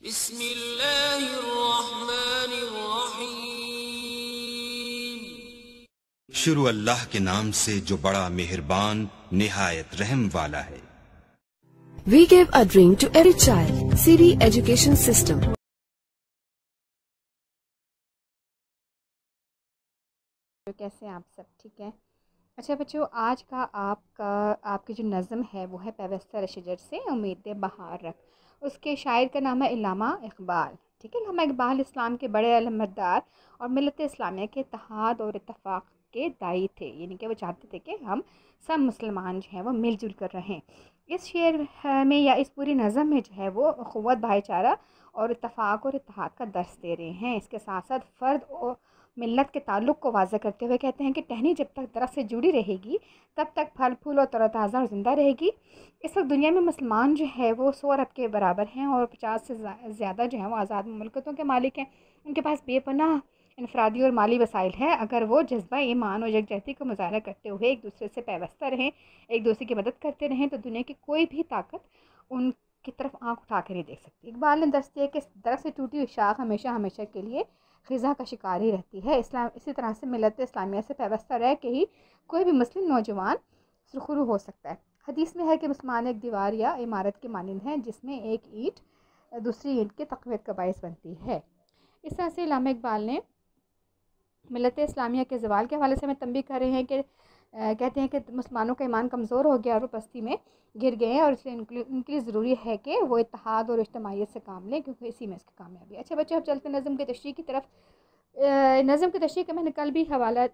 बिस्मिल्लाहिर्रहमानिर्रहीम। शुरू अल्लाह के नाम से जो बड़ा मेहरबान निहायत रहम वाला है। We give a drink to every child. Siri Education System. कैसे हैं आप सब? ठीक है। अच्छा बच्चों, आज का आपकी जो नज़म है वो है पैवस्तर शजर से उम्मीद बहार रख। उसके शायर का नाम है इल्लामा इकबाल। ठीक है, इल्लामा इकबाल इस्लाम के बड़े अलमदार और मिलत इस्लामिया के इत्तेहाद और इत्तफाक़ के दाई थे। यानी कि वो चाहते थे कि हम सब मुसलमान जो हैं वो मिलजुल कर रहें। इस शेर में या इस पूरी नज़म में जो है वो अख़ुवत, भाईचारा और इत्तफाक़ और इत्तेहाद का दर्स दे रहे हैं। इसके साथ साथ फ़र्द और मिल्लत के ताल्लुक़ को वाज़ह करते हुए कहते हैं कि टहनी जब तक दरख्त से जुड़ी रहेगी तब तक फल फूल और तरोताज़ा और ज़िंदा रहेगी। इस वक्त दुनिया में मुसलमान जो है वो 100 अरब के बराबर हैं और 50 से ज़्यादा जो हैं वो आज़ाद मुमलकतों के मालिक हैं। उनके पास बेपनाह इनफरादी और माली वसाइल हैं। अगर वो जज्बा ईमान और यकजहती को मुज़ाहरा करते हुए एक दूसरे से पैवस्ता रहें, एक दूसरे की मदद करते रहें, तो दुनिया की कोई भी ताकत उनकी तरफ आँख उठा कर नहीं देख सकती। इकबाल ने दर्ज दिया कि दरख्त से टूटी हुई शाख हमेशा हमेशा के लिए ख़िज़ा का शिकार ही रहती है। इस्लाम इसी तरह से मिलत इस्लामिया से पैवस्ता रह के ही कोई भी मुस्लिम नौजवान सुरखरू हो सकता है। हदीस में है कि मुसलमान एक दीवार या इमारत के मानिंद हैं जिसमें एक ईंट दूसरी ईंट के तक़वियत का बाइस बनती है। इस तरह से इल्लामा इकबाल ने मिलत इस्लामिया के ज़वाल के हवाले से हमें तंबीह कर रहे हैं कि कहते हैं कि मुसलमानों का ईमान कमज़ोर हो गया और वो पस्ती में गिर गए हैं और इसलिए उनके लिए ज़रूरी है कि वो इत्तेहाद और इज्तिमाइयत से काम लें, क्योंकि इसी में इसकी कामयाबी। अच्छा बच्चों, अब चलते नज़म की तशरीह की तरफ। नज़म की तशरीह का मैंने कल भी हवाला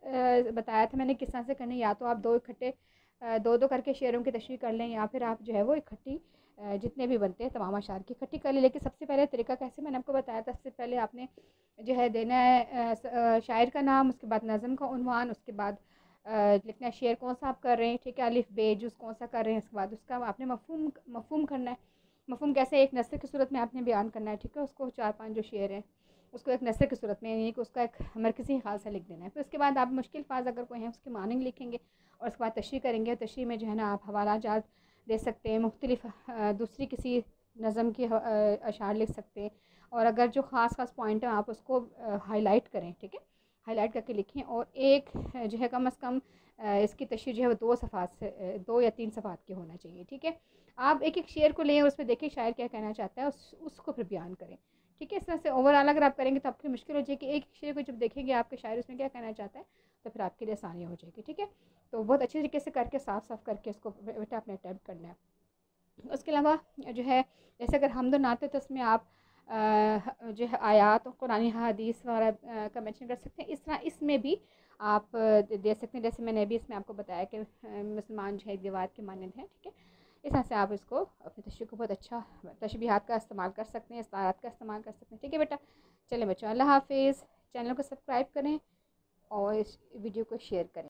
बताया था मैंने किस तरह से करने। या तो आप दो करके शेरों की तशरीह कर लें, या फिर आप जो है वो इकट्ठी जितने भी बनते हैं तमाम अशार की इकट्ठी कर लें। लेकिन सबसे पहले तरीका कैसे मैंने आपको बताया था। सबसे पहले आपने जो है देना है शायर का नाम, उसके बाद नज़म का उन्वान, उसके बाद लिखना है शेर कौन सा आप कर रहे हैं। ठीक है, अलिफ बे जुज़ कौन सा कर रहे हैं। उसके बाद उसका आपने मफ़हूम करना है। मफ़हूम कैसे, एक नस्र की सूरत में आपने बयान करना है। ठीक है, उसको 4-5 जो शेर हैं उसको एक नस्र की सूरत में, यानी कि उसका एक मरकज़ी ख़ाल सा लिख देना है। फिर उसके बाद आप मुश्किल अल्फाज़ अगर कोई हैं उसके मानिंग लिखेंगे और उसके बाद तशरीह करेंगे। तशरीह में जो है ना आप हवाला जात दे सकते हैं, मुख्तलिफ दूसरी किसी नज़म की अशार लिख सकते हैं, और अगर जो ख़ास पॉइंट है आप उसको हाईलाइट करें। ठीक है, हाईलाइट करके लिखें, और एक जो है कम अज़ कम इसकी तशरीह जो है वो 2 सफ़ात से 2 या 3 सफ़ात की होना चाहिए। ठीक है, आप एक एक शेर को लें और उसमें देखें शायर क्या कहना चाहता है, उसको फिर बयान करें। ठीक है, इस तरह से ओवरऑल अगर आप करेंगे तो आपके मुश्किल हो जाएगी। एक शेर को जब देखेंगे आपके शायर उसमें क्या कहना चाहता है तो फिर आपके लिए आसानी हो जाएगी। ठीक है, तो बहुत अच्छे तरीके से करके साफ करके इसको बेटा अपने अटैम्प्ट करना है। उसके अलावा जो है जैसे अगर हमद और नाते तो उसमें आप जो है आयात और कुरानी हदीस वगैरह का मेंशन कर सकते हैं। इस तरह इसमें भी आप दे सकते हैं, जैसे मैंने अभी इसमें आपको बताया कि मुसलमान जो है दीवार के मानद हैं। ठीक है, इस तरह से आप इसको अपनी तशरीह को बहुत अच्छा तशबीहात का इस्तेमाल कर सकते हैं, इस्तारात का इस्तेमाल कर सकते हैं। ठीक है बेटा, चलें बच्चों, अल्लाह हाफिज़। चैनल को सब्सक्राइब करें और इस वीडियो को शेयर करें।